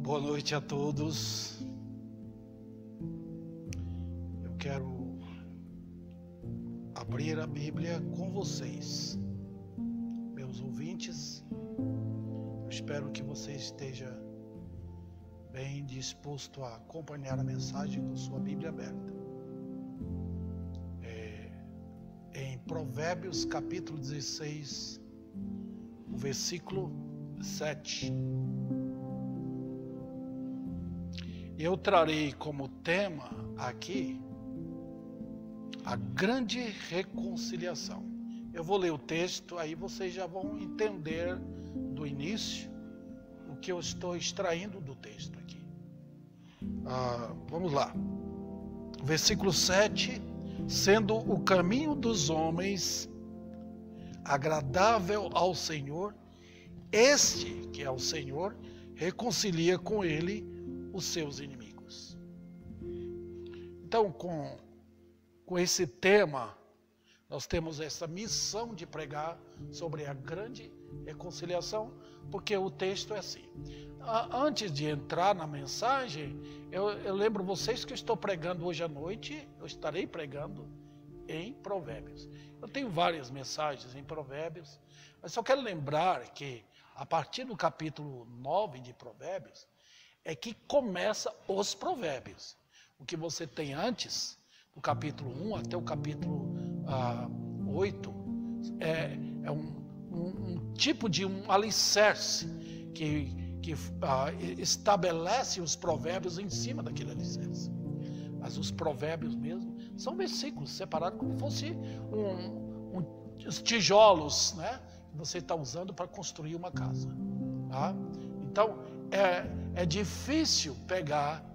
Boa noite a todos. Eu quero abrir a Bíblia com vocês, meus ouvintes. Eu espero que você esteja bem disposto a acompanhar a mensagem com sua Bíblia aberta. Em Provérbios capítulo 16, o versículo 7. Eu trarei como tema aqui a grande reconciliação. Eu vou ler o texto, aí vocês já vão entender do início o que eu estou extraindo do texto aqui. Vamos lá. Versículo 7. Sendo o caminho dos homens agradável ao Senhor, este, que é o Senhor, reconcilia com ele os seus inimigos. Então, com esse tema, nós temos essa missão de pregar sobre a grande reconciliação, porque o texto é assim. Antes de entrar na mensagem, eu lembro vocês que eu estou pregando hoje à noite, eu estarei pregando em Provérbios. Eu tenho várias mensagens em Provérbios, mas só quero lembrar que a partir do capítulo 9 de Provérbios, é que começa os provérbios. O que você tem antes, do capítulo 1 até o capítulo 8, é um tipo de um alicerce que estabelece os provérbios em cima daquele alicerce. Mas os provérbios mesmo são versículos separados como se fosse os tijolos, né, que você está usando para construir uma casa. Tá? Então, é difícil pegar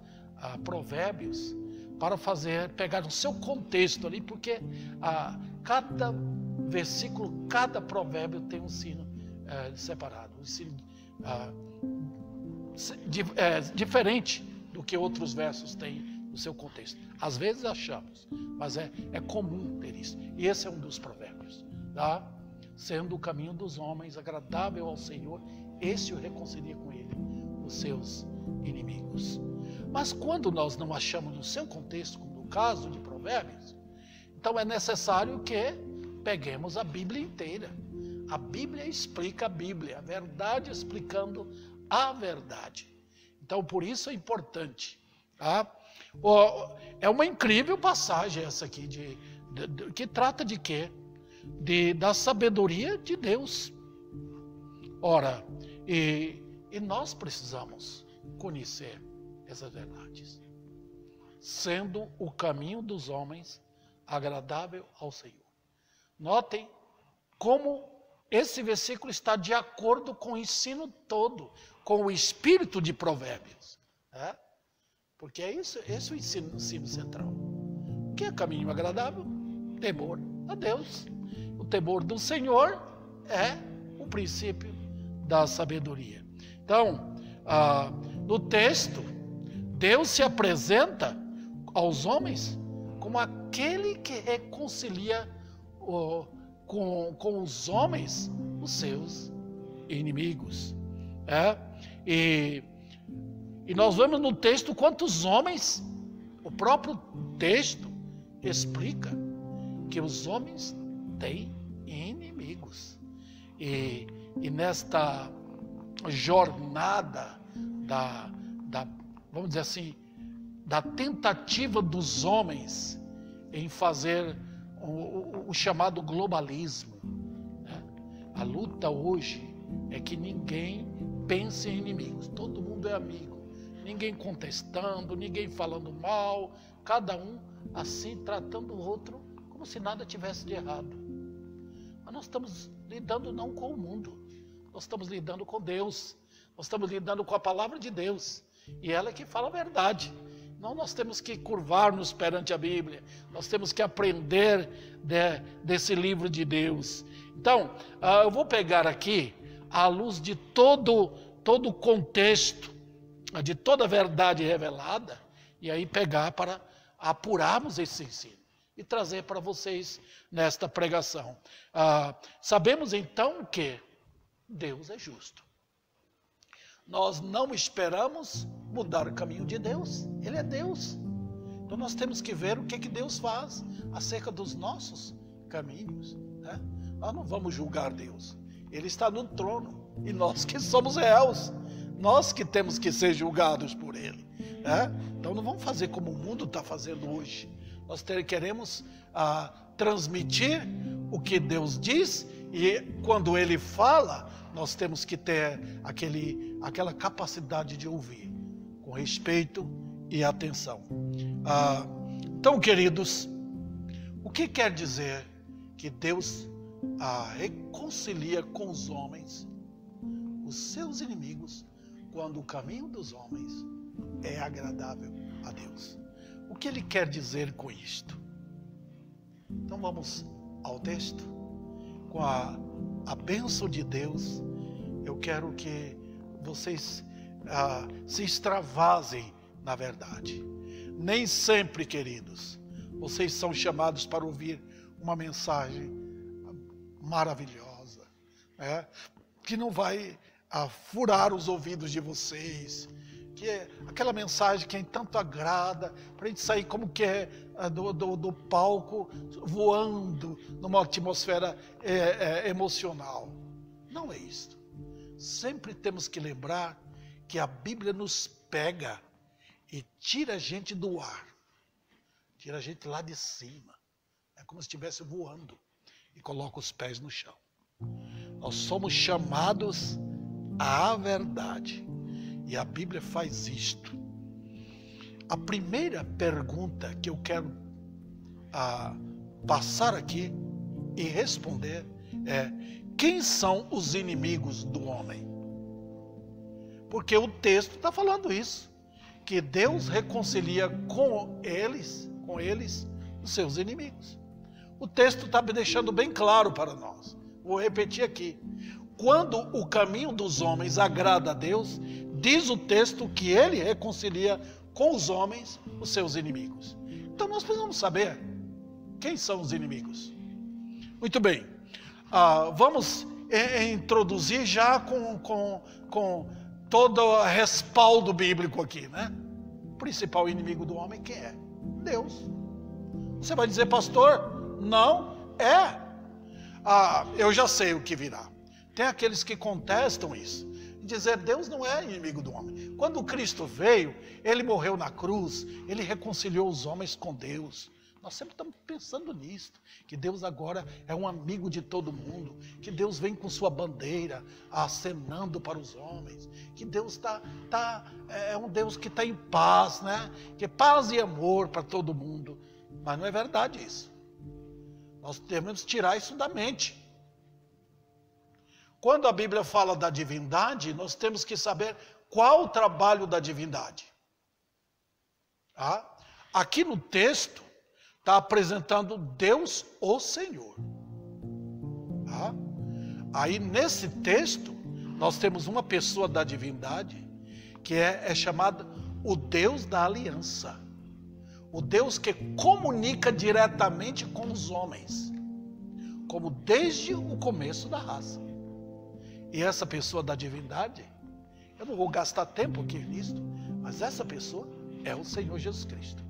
provérbios para pegar o seu contexto ali, porque cada versículo, cada provérbio tem um sino separado, um sino diferente do que outros versos têm no seu contexto. Às vezes achamos, mas é comum ter isso. E esse é um dos provérbios. Tá? Sendo o caminho dos homens agradável ao Senhor, esse o reconcilia com ele os seus inimigos. Mas quando nós não achamos no seu contexto, como no caso de Provérbios, então é necessário que peguemos a Bíblia inteira. A Bíblia explica a Bíblia, a verdade explicando a verdade. Então por isso é importante. Tá? É uma incrível passagem essa aqui, que trata de quê? Da sabedoria de Deus. Ora, e nós precisamos conhecer essas verdades. Sendo o caminho dos homens agradável ao Senhor. Notem como esse versículo está de acordo com o ensino todo, com o espírito de Provérbios. Né? Porque esse é o ensino central. O que é caminho agradável? Temor a Deus. O temor do Senhor é o princípio da sabedoria. Então, no texto, Deus se apresenta aos homens como aquele que reconcilia com os homens os seus inimigos. E nós vemos no texto quantos homens, o próprio texto explica que os homens têm inimigos. E nesta jornada vamos dizer assim, da tentativa dos homens em fazer o chamado globalismo. Né? A luta hoje é que ninguém pense em inimigos, todo mundo é amigo, ninguém contestando, ninguém falando mal, cada um assim tratando o outro como se nada tivesse de errado. Mas nós estamos lidando não com o mundo, nós estamos lidando com Deus, nós estamos lidando com a palavra de Deus, e ela é que fala a verdade. Não, nós temos que curvar-nos perante a Bíblia, nós temos que aprender desse livro de Deus. Então, eu vou pegar aqui, à luz de todo o contexto, de toda a verdade revelada, e aí pegar para apurarmos esse ensino e trazer para vocês nesta pregação. Sabemos então que Deus é justo. nós não esperamos mudar o caminho de Deus. Ele é Deus. Então nós temos que ver o que Deus faz acerca dos nossos caminhos, né? Nós não vamos julgar Deus. Ele está no trono e nós que somos réus, nós que temos que ser julgados por Ele, né? Então não vamos fazer como o mundo está fazendo hoje. Nós queremos transmitir o que Deus diz, e quando Ele fala, nós temos que ter aquela capacidade de ouvir com respeito e atenção. Então, queridos, o que quer dizer que Deus reconcilia com os homens os seus inimigos quando o caminho dos homens é agradável a Deus? O que Ele quer dizer com isto? Então vamos ao texto. Com a bênção de Deus, eu quero que vocês se extravasem na verdade. Nem sempre, queridos, vocês são chamados para ouvir uma mensagem maravilhosa, né? Que não vai furar os ouvidos de vocês, que é aquela mensagem que tanto agrada, para a gente sair como que é do palco, voando numa atmosfera emocional. Não é isso. Sempre temos que lembrar que a Bíblia nos pega e tira a gente do ar, tira a gente lá de cima, é como se estivesse voando, e coloca os pés no chão. Nós somos chamados à verdade, e a Bíblia faz isto. A primeira pergunta que eu quero passar aqui e responder é: quem são os inimigos do homem? Porque o texto está falando isso, que Deus reconcilia com eles os seus inimigos. O texto está me deixando bem claro para nós. Vou repetir aqui. Quando o caminho dos homens agrada a Deus, diz o texto que Ele reconcilia com os homens os seus inimigos. Então nós precisamos saber quem são os inimigos. Muito bem. Vamos introduzir já com todo o respaldo bíblico aqui, né? O principal inimigo do homem, quem é? Deus. Você vai dizer, pastor, não é. Eu já sei o que virá. Tem aqueles que contestam isso, dizer Deus não é inimigo do homem. Quando Cristo veio, Ele morreu na cruz, Ele reconciliou os homens com Deus. Nós sempre estamos pensando nisso, que Deus agora é um amigo de todo mundo, que Deus vem com sua bandeira acenando para os homens, que Deus é um Deus que está em paz, né? Que é paz e amor para todo mundo. Mas não é verdade isso. Nós temos que tirar isso da mente. Quando a Bíblia fala da divindade, nós temos que saber qual o trabalho da divindade. Aqui no texto está apresentando Deus, o Senhor. Aí nesse texto, nós temos uma pessoa da divindade, que é chamada o Deus da aliança. O Deus que comunica diretamente com os homens, como desde o começo da raça. E essa pessoa da divindade, eu não vou gastar tempo aqui nisso, mas essa pessoa é o Senhor Jesus Cristo.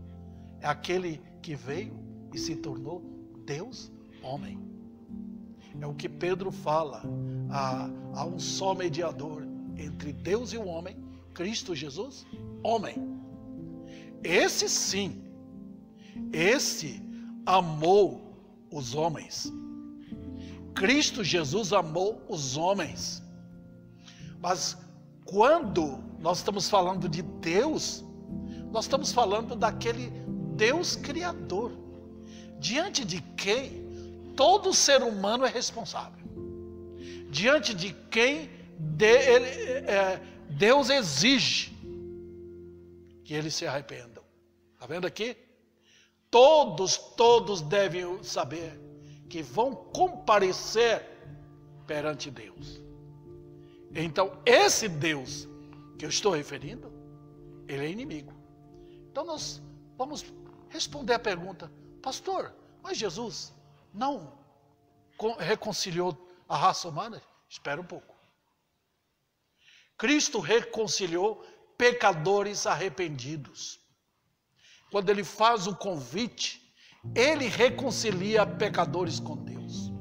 É aquele que veio e se tornou Deus homem. É o que Pedro fala, há um só mediador entre Deus e o homem, Cristo Jesus, homem. Esse sim, esse amou os homens. Cristo Jesus amou os homens. Mas quando nós estamos falando de Deus, nós estamos falando daquele Deus Criador, diante de quem todo ser humano é responsável, diante de quem Deus exige que eles se arrependam. Está vendo aqui? Todos devem saber que vão comparecer perante Deus. Então, esse Deus que eu estou referindo, ele é inimigo. Então, nós vamos responder a pergunta: pastor, mas Jesus não reconciliou a raça humana? Espera um pouco. Cristo reconciliou pecadores arrependidos. Quando ele faz o convite, ele reconcilia pecadores com Deus.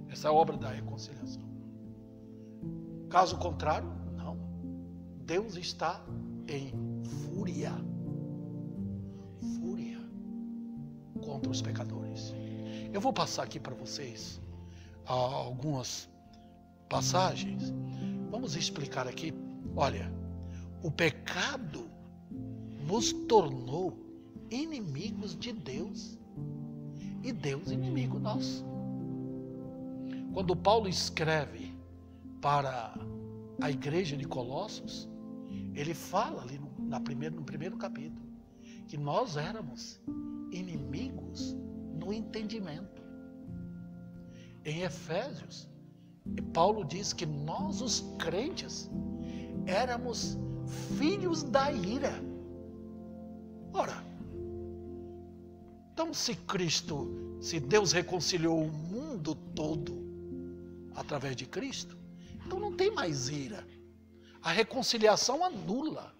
Essa é a obra da reconciliação. Caso contrário, não. Deus está em fúria. Fúria contra os pecadores. Eu vou passar aqui para vocês algumas passagens. Vamos explicar aqui. Olha, o pecado nos tornou inimigos de Deus e Deus inimigo nosso. Quando Paulo escreve para a igreja de Colossos, ele fala ali no primeiro capítulo que nós éramos inimigos no entendimento. Em Efésios, Paulo diz que nós, os crentes, éramos filhos da ira. Ora, então se Deus reconciliou o mundo todo através de Cristo, então não tem mais ira. A reconciliação anula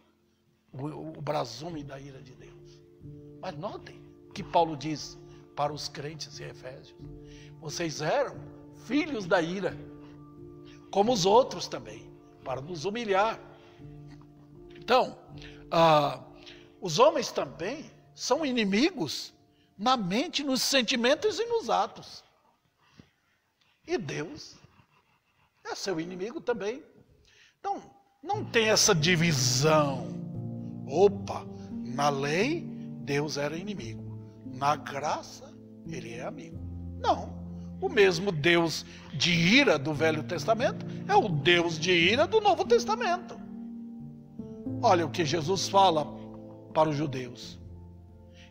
o brasume da ira de Deus. Mas notem que Paulo diz para os crentes em Efésios: vocês eram filhos da ira, como os outros também, para nos humilhar. Então, os homens também são inimigos na mente, nos sentimentos e nos atos. E Deus é seu inimigo também. Então, não tem essa divisão. Opa, na lei, Deus era inimigo. Na graça, ele é amigo. Não. O mesmo Deus de ira do Velho Testamento é o Deus de ira do Novo Testamento. Olha o que Jesus fala para os judeus: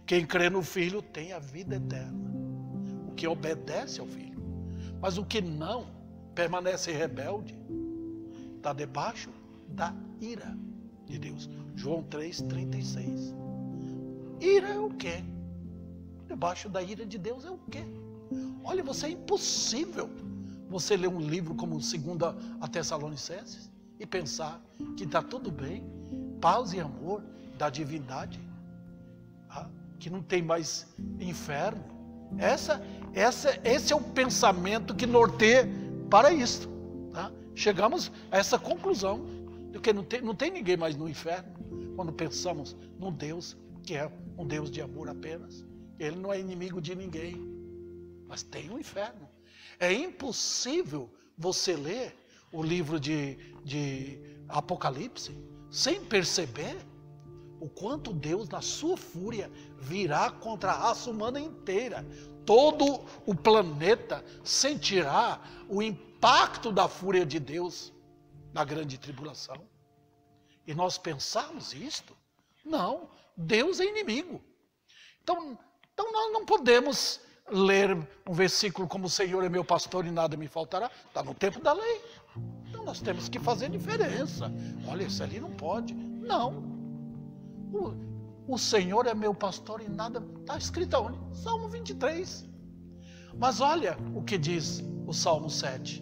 quem crê no Filho tem a vida eterna, o que obedece ao Filho. Mas o que não permanece rebelde está debaixo da ira de Deus. João 3,36. Ira é o quê? Debaixo da ira de Deus é o quê? Olha, é impossível você ler um livro como 2 Tessalonicenses e pensar que está tudo bem, paz e amor da divindade, que não tem mais inferno. Esse é o pensamento que norteia para isso. Tá? Chegamos a essa conclusão de que não tem ninguém mais no inferno quando pensamos num Deus que é um Deus de amor apenas. Ele não é inimigo de ninguém, mas tem um inferno. É impossível você ler o livro de Apocalipse sem perceber o quanto Deus, na sua fúria, virá contra a raça humana inteira. Todo o planeta sentirá o impacto da fúria de Deus na grande tribulação. E nós pensamos isto? Não, Deus é inimigo. Então nós não podemos ler um versículo como: o Senhor é meu pastor e nada me faltará. Está no tempo da lei. Então nós temos que fazer diferença. Olha, isso ali não pode. Não. O Senhor é meu pastor e nada... Está escrito aonde? Salmo 23. Mas olha o que diz o Salmo 7.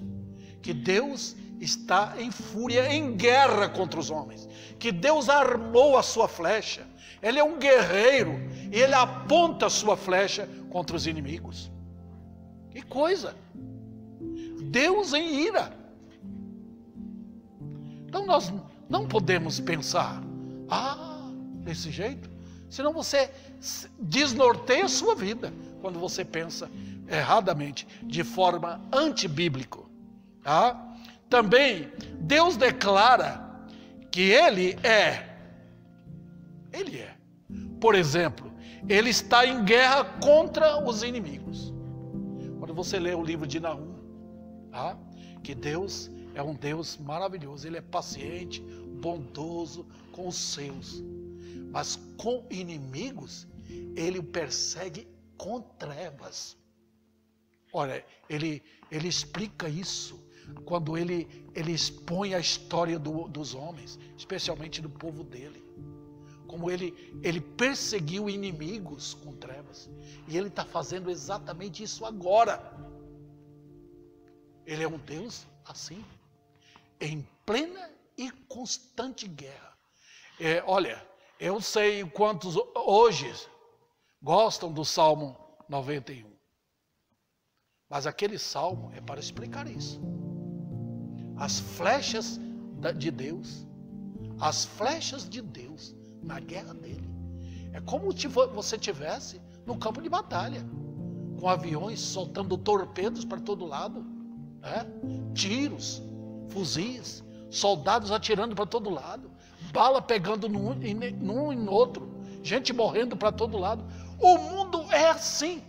Que Deus está em fúria, em guerra contra os homens. Que Deus armou a sua flecha. Ele é um guerreiro e ele aponta a sua flecha contra os inimigos. Que coisa! Deus em ira. Então nós não podemos pensar desse jeito, senão você desnorteia a sua vida quando você pensa erradamente, de forma antibíblica. Tá? Também Deus declara que Ele é. Por exemplo, Ele está em guerra contra os inimigos. Quando você lê o livro de Naum, tá? Que Deus é um Deus maravilhoso, Ele é paciente, bondoso com os seus. Mas com inimigos, Ele o persegue com trevas. Olha, ele explica isso quando ele expõe a história dos homens, especialmente do povo dele. Como ele perseguiu inimigos com trevas. E ele está fazendo exatamente isso agora. Ele é um Deus assim. em plena e constante guerra. Olha, eu sei quantos hoje gostam do Salmo 91. Mas aquele salmo é para explicar isso. As flechas de Deus, as flechas de Deus na guerra dele. É como se você estivesse no campo de batalha, com aviões soltando torpedos para todo lado, tiros, fuzis, soldados atirando para todo lado, bala pegando num e no outro, gente morrendo para todo lado. O mundo é assim.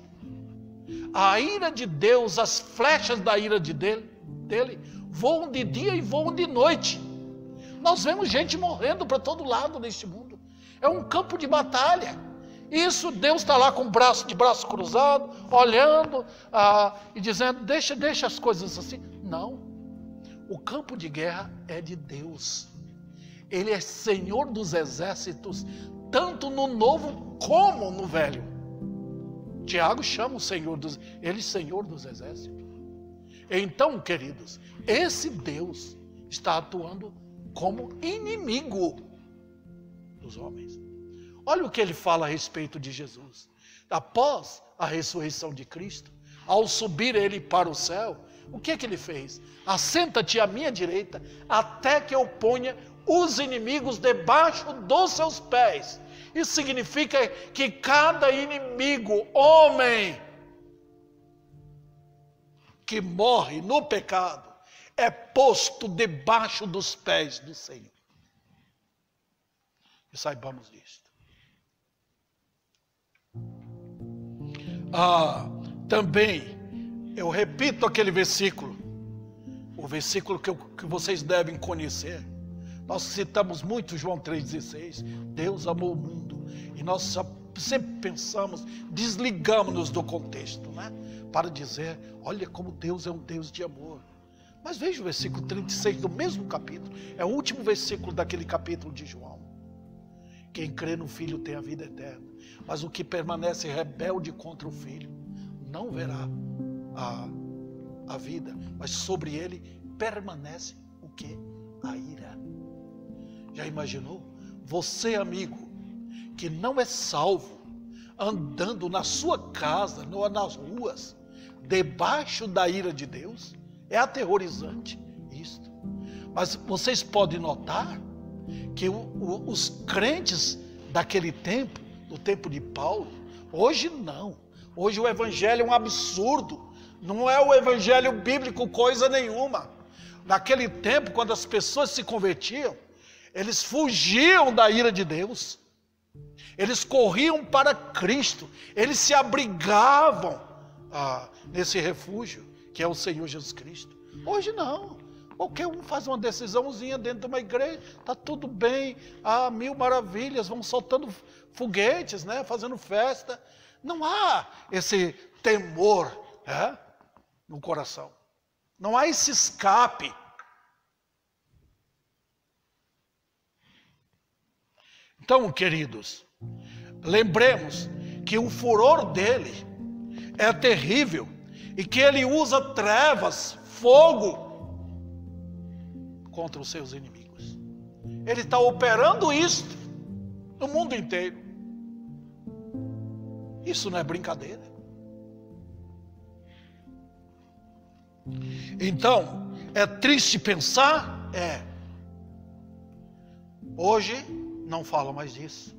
A ira de Deus, as flechas da ira dele voam de dia e voam de noite. Nós vemos gente morrendo para todo lado neste mundo. É um campo de batalha. Isso, Deus está lá com de braço cruzado, olhando e dizendo, deixa as coisas assim. Não. O campo de guerra é de Deus. Ele é Senhor dos exércitos, tanto no Novo como no Velho. Tiago chama ele Senhor dos exércitos. Então, queridos, esse Deus está atuando como inimigo dos homens. Olha o que ele fala a respeito de Jesus. Após a ressurreição de Cristo, ao subir ele para o céu, o que ele fez? Assenta-te à minha direita, até que eu ponha os inimigos debaixo dos seus pés. Isso significa que cada inimigo, homem, que morre no pecado, é posto debaixo dos pés do Senhor. E saibamos disto. Também, eu repito aquele versículo, o versículo que vocês devem conhecer. Nós citamos muito João 3,16, Deus amou o mundo, e nós sempre pensamos, desligamos-nos do contexto, para dizer, olha como Deus é um Deus de amor. Mas veja o versículo 36 do mesmo capítulo, é o último versículo daquele capítulo de João. Quem crê no Filho tem a vida eterna, mas o que permanece rebelde contra o Filho, não verá a vida, mas sobre ele permanece o quê? A ira. Já imaginou? Você, amigo, que não é salvo, andando na sua casa, nas ruas, debaixo da ira de Deus? É aterrorizante isto. Mas vocês podem notar que os crentes daquele tempo, do tempo de Paulo, hoje não. Hoje o evangelho é um absurdo. Não é o evangelho bíblico coisa nenhuma. Naquele tempo, quando as pessoas se convertiam, eles fugiam da ira de Deus, eles corriam para Cristo, eles se abrigavam nesse refúgio, que é o Senhor Jesus Cristo. Hoje não, qualquer um faz uma decisãozinha dentro de uma igreja, está tudo bem, mil maravilhas, vão soltando foguetes, fazendo festa. Não há esse temor no coração, não há esse escape. Então, queridos, lembremos que o furor dele é terrível e que ele usa trevas, fogo contra os seus inimigos. Ele está operando isso no mundo inteiro. Isso não é brincadeira. Então, é triste pensar? Hoje não fala mais disso.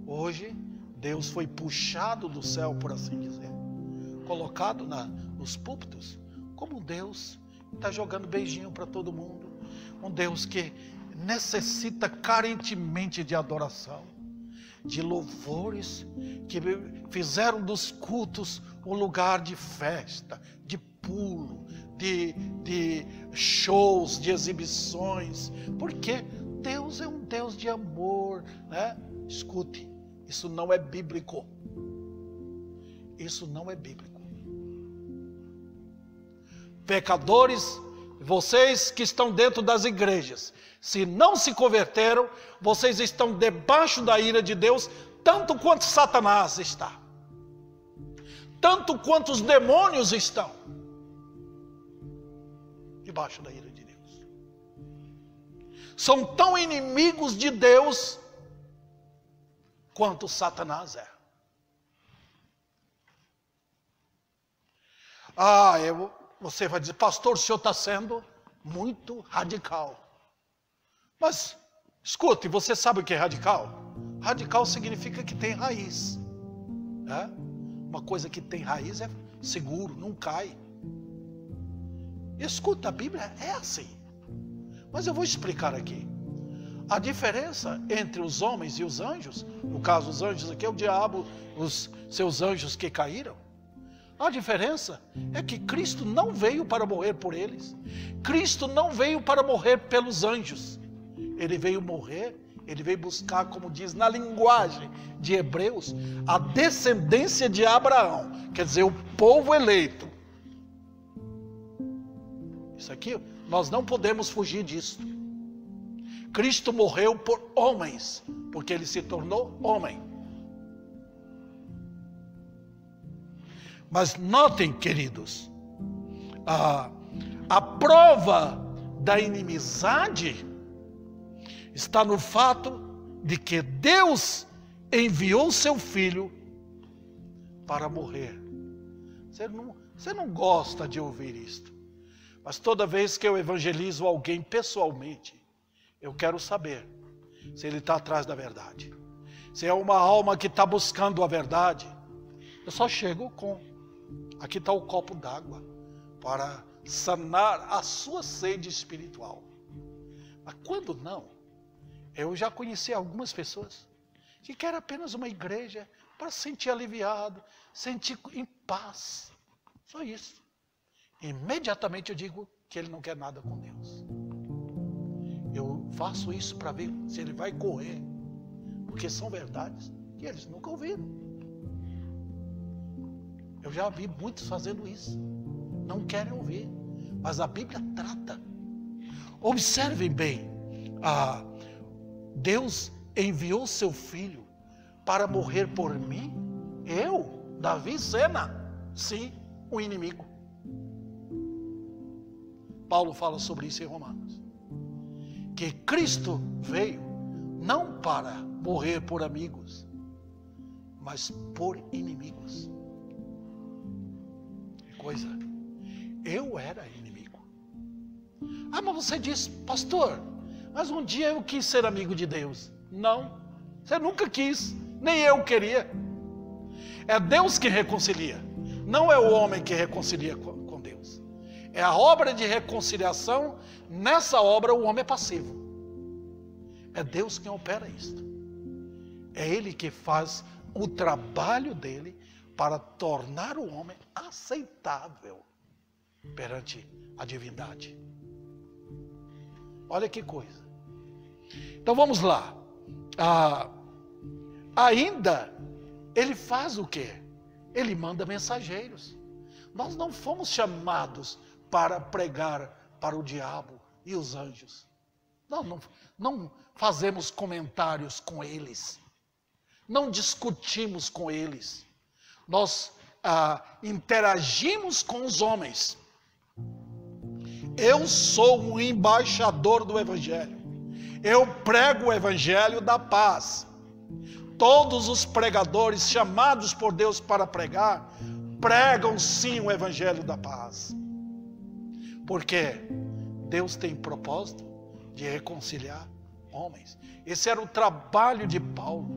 Hoje, Deus foi puxado do céu, por assim dizer, colocado nos púlpitos, como um Deus que está jogando beijinho para todo mundo, um Deus que necessita carentemente de adoração, de louvores, que fizeram dos cultos um lugar de festa, de pulo, de shows, de exibições, porque Deus é um Deus de amor, Escute, isso não é bíblico. Isso não é bíblico. Pecadores, vocês que estão dentro das igrejas, se não se converteram, vocês estão debaixo da ira de Deus, tanto quanto Satanás está, tanto quanto os demônios estão debaixo da ira de Deus. são tão inimigos de Deus quanto Satanás é. Você vai dizer, pastor, o senhor está sendo muito radical. Mas, escute, você sabe o que é radical? Radical significa que tem raiz. Uma coisa que tem raiz é seguro, não cai. Escuta, a Bíblia é assim. Mas eu vou explicar aqui. A diferença entre os homens e os anjos, no caso os anjos aqui é o diabo, os seus anjos que caíram. A diferença é que Cristo não veio para morrer por eles. Cristo não veio para morrer pelos anjos. Ele veio morrer, ele veio buscar, como diz na linguagem de Hebreus, a descendência de Abraão. Quer dizer, o povo eleito. Isso aqui, nós não podemos fugir disso. Cristo morreu por homens, porque ele se tornou homem. Mas notem, queridos, a prova da inimizade está no fato de que Deus enviou seu Filho para morrer. Você não gosta de ouvir isto, mas toda vez que eu evangelizo alguém pessoalmente, eu quero saber se ele está atrás da verdade. Se é uma alma que está buscando a verdade, eu só chego com... Aqui está o copo d'água para sanar a sua sede espiritual. Mas quando não, eu já conheci algumas pessoas que querem apenas uma igreja para se sentir aliviado, sentir em paz. Só isso. Imediatamente eu digo que ele não quer nada com Deus. Eu faço isso para ver se ele vai correr, porque são verdades que eles nunca ouviram. Eu já vi muitos fazendo isso. Não querem ouvir. Mas a Bíblia trata. Observem bem. Deus enviou seu filho para morrer por mim. Eu, Davi Sena. Sim, o inimigo. Paulo fala sobre isso em Romanos. Que Cristo veio não para morrer por amigos, mas por inimigos. Coisa, eu era inimigo. Mas você diz, pastor, mas um dia eu quis ser amigo de Deus. Não, você nunca quis, nem eu queria. É Deus que reconcilia, não é o homem que reconcilia com Deus. É a obra de reconciliação. Nessa obra o homem é passivo. É Deus quem opera isto. É Ele que faz o trabalho dele para tornar o homem aceitável perante a divindade. Olha que coisa. Então vamos lá. Ainda ele faz o quê? Ele manda mensageiros. Nós não fomos chamados para pregar para o diabo e os anjos. Não fazemos comentários com eles. Não discutimos com eles. Nós interagimos com os homens. Eu sou um embaixador do Evangelho. Eu prego o Evangelho da paz. Todos os pregadores chamados por Deus para pregar, pregam sim o Evangelho da paz. Porque Deus tem propósito de reconciliar homens. Esse era o trabalho de Paulo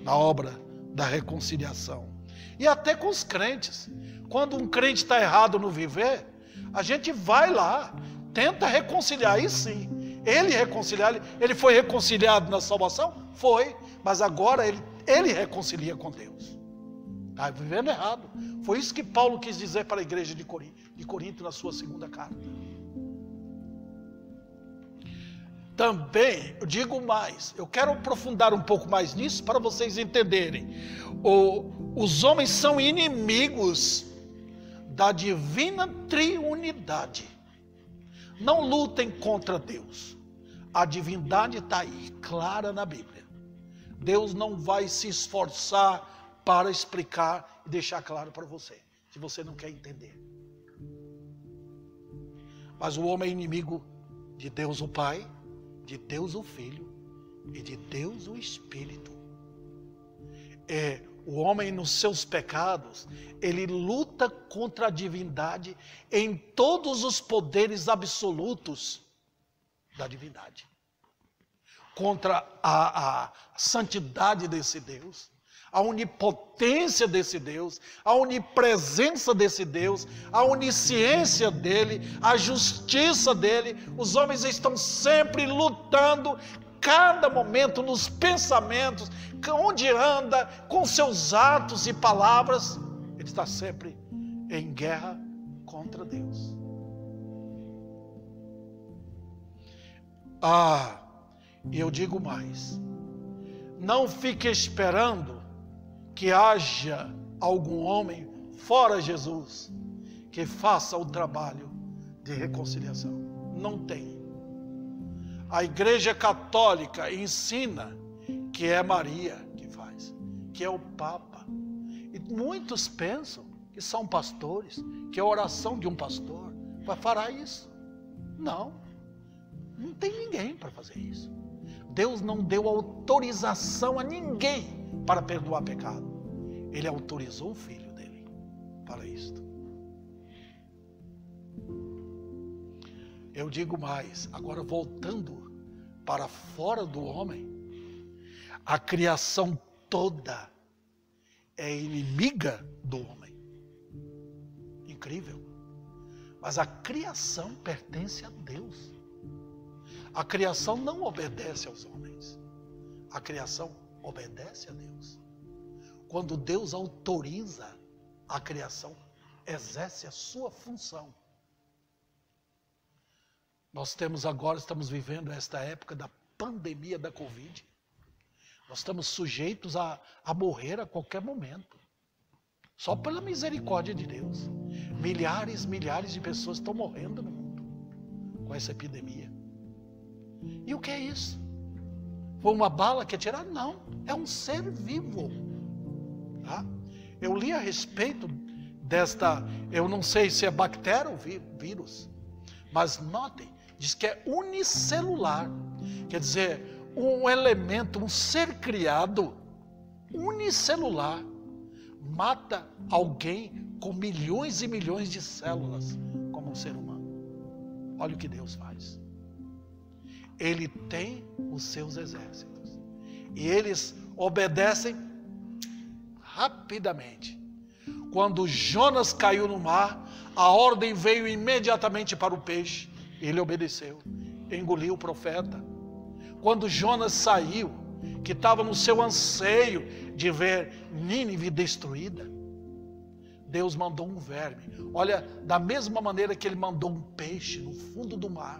na obra da reconciliação. E até com os crentes. Quando um crente está errado no viver, a gente vai lá, tenta reconciliar. Aí sim, ele foi reconciliado na salvação? Foi, mas agora ele reconcilia com Deus. Está vivendo errado. Foi isso que Paulo quis dizer para a igreja de Corinto na sua segunda carta. Também, eu digo mais, eu quero aprofundar um pouco mais nisso para vocês entenderem. Os homens são inimigos da divina triunidade. Não lutem contra Deus. A divindade está aí, clara na Bíblia. Deus não vai se esforçar para explicar e deixar claro para você, se você não quer entender. Mas o homem é inimigo de Deus o Pai, de Deus o Filho e de Deus o Espírito. O homem nos seus pecados, ele luta contra a divindade em todos os poderes absolutos da divindade. Contra a santidade desse Deus, a onipotência desse Deus, a onipresença desse Deus, a onisciência dele, a justiça dele. Os homens estão sempre lutando, cada momento, nos pensamentos, onde anda, com seus atos e palavras, ele está sempre em guerra contra Deus. E eu digo mais, não fique esperando que haja algum homem fora Jesus que faça o trabalho de reconciliação. Não tem. A Igreja Católica ensina que é Maria que faz, que é o Papa. E muitos pensam que são pastores, que a oração de um pastor vai fará isso. Não tem ninguém para fazer isso. Deus não deu autorização a ninguém para perdoar pecado. Ele autorizou o Filho dele para isto. Eu digo mais, agora voltando para fora do homem, a criação toda é inimiga do homem. Incrível. Mas a criação pertence a Deus. A criação não obedece aos homens. A criação obedece a Deus. Quando Deus autoriza a criação, exerce a sua função. Nós estamos vivendo esta época da pandemia da Covid. Nós estamos sujeitos a morrer a qualquer momento. Só pela misericórdia de Deus. Milhares de pessoas estão morrendo no mundo com essa epidemia. E o que é isso? Foi uma bala que é tirada? Não, é um ser vivo. Tá? Eu li a respeito desta, eu não sei se é bactéria ou vírus, mas notem, diz que é unicelular. Quer dizer, um elemento, um ser criado, unicelular, mata alguém com milhões e milhões de células, como um ser humano. Olha o que Deus faz. Ele tem os seus exércitos. E eles obedecem rapidamente. Quando Jonas caiu no mar, a ordem veio imediatamente para o peixe. Ele obedeceu, engoliu o profeta. Quando Jonas saiu, que estava no seu anseio de ver Nínive destruída, Deus mandou um verme. Olha, da mesma maneira que ele mandou um peixe no fundo do mar,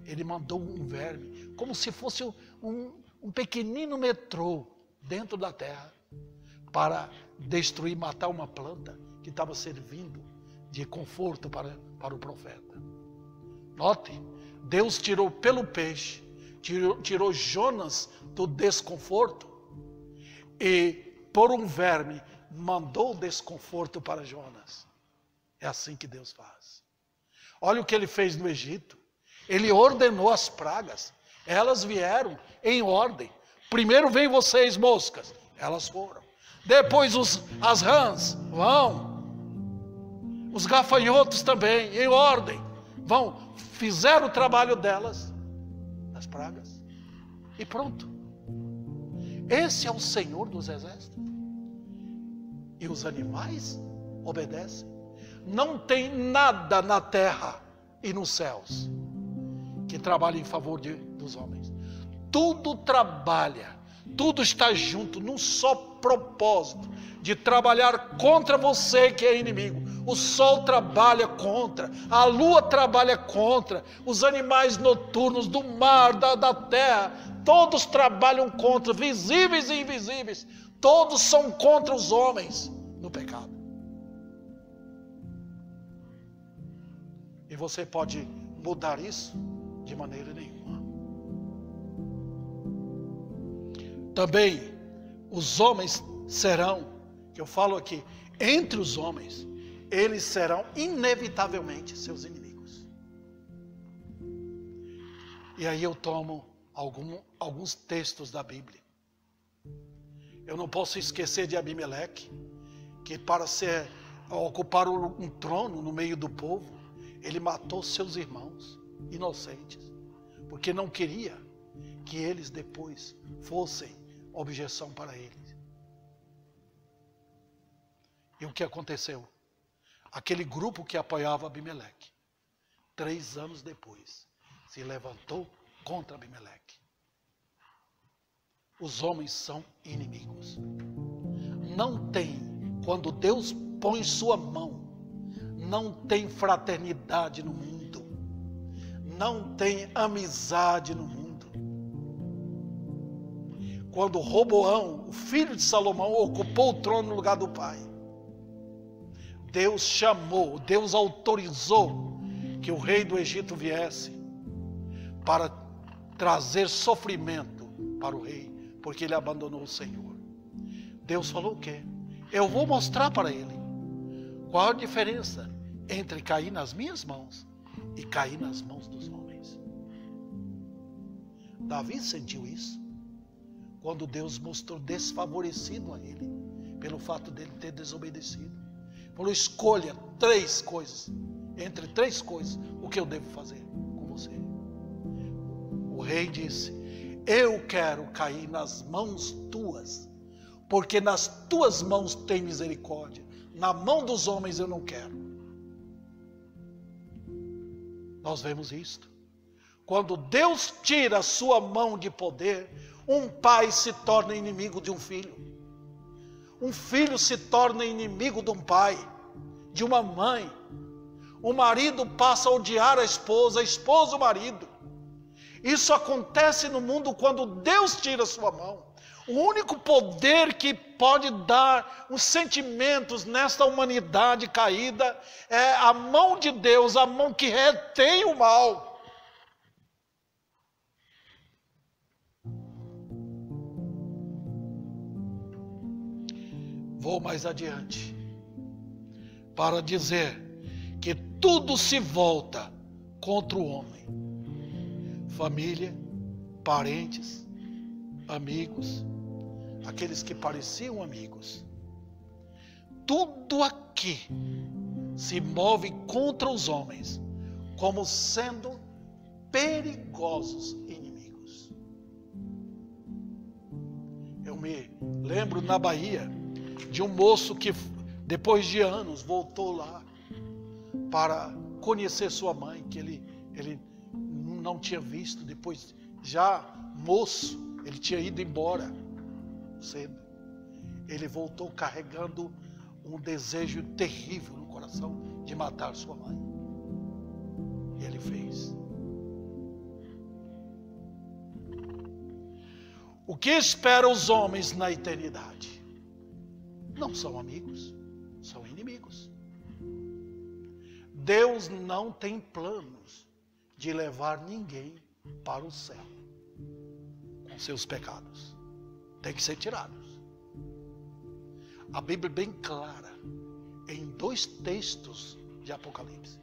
ele mandou um verme, como se fosse um pequenino metrô dentro da terra, para destruir, matar uma planta que estava servindo de conforto para o profeta. Note, Deus tirou pelo peixe, tirou Jonas do desconforto e por um verme mandou o desconforto para Jonas. É assim que Deus faz. Olha o que ele fez no Egito. Ele ordenou as pragas. Elas vieram em ordem. Primeiro vem vocês, moscas. Elas foram. Depois as rãs vão. Os gafanhotos também, em ordem. Vão. Fizeram o trabalho delas, das pragas. E pronto. Esse é o Senhor dos exércitos. E os animais obedecem. Não tem nada na terra e nos céus que trabalha em favor dos homens. Tudo trabalha, tudo está junto num só propósito, de trabalhar contra você que é inimigo. O sol trabalha contra, a lua trabalha contra, os animais noturnos do mar, da terra, todos trabalham contra, visíveis e invisíveis, todos são contra os homens no pecado. E você pode mudar isso? De maneira nenhuma. Também os homens serão, que eu falo aqui, entre os homens, eles serão inevitavelmente seus inimigos. E aí eu tomo alguns textos da Bíblia. Eu não posso esquecer de Abimeleque, que para ocupar um trono no meio do povo, ele matou seus irmãos inocentes, porque não queria que eles depois fossem objeção para ele. E o que aconteceu? Aquele grupo que apoiava Abimeleque, 3 anos depois, se levantou contra Abimeleque. Os homens são inimigos. Não tem, quando Deus põe sua mão, não tem fraternidade no mundo, não tem amizade no mundo. Quando Roboão, o filho de Salomão, ocupou o trono no lugar do pai, Deus chamou, Deus autorizou que o rei do Egito viesse para trazer sofrimento para o rei, porque ele abandonou o Senhor. Deus falou o quê? Eu vou mostrar para ele qual a diferença entre cair nas minhas mãos e cair nas mãos dos homens. Davi sentiu isso quando Deus mostrou desfavorecido a ele pelo fato dele ter desobedecido. Falou: escolha 3 coisas, entre 3 coisas, o que eu devo fazer com você. O rei disse: eu quero cair nas mãos tuas, porque nas tuas mãos tem misericórdia, na mão dos homens eu não quero. Nós vemos isto. Quando Deus tira a sua mão de poder, um pai se torna inimigo de um filho. Um filho se torna inimigo de um pai, de uma mãe. O marido passa a odiar a esposa o marido. Isso acontece no mundo quando Deus tira a sua mão. O único poder que pode dar os sentimentos nesta humanidade caída é a mão de Deus, a mão que retém o mal. Vou mais adiante para dizer que tudo se volta contra o homem. Família, parentes, amigos, aqueles que pareciam amigos. Tudo aqui se move contra os homens, como sendo perigosos inimigos. Eu me lembro na Bahia de um moço que depois de anos voltou lá para conhecer sua mãe, que ele não tinha visto. Depois, já moço, ele tinha ido embora cedo. Ele voltou carregando um desejo terrível no coração de matar sua mãe. E ele fez. O que espera os homens na eternidade? Não são amigos, são inimigos. Deus não tem planos de levar ninguém para o céu com seus pecados. Tem que ser tirados. A Bíblia é bem clara, em 2 textos de Apocalipse,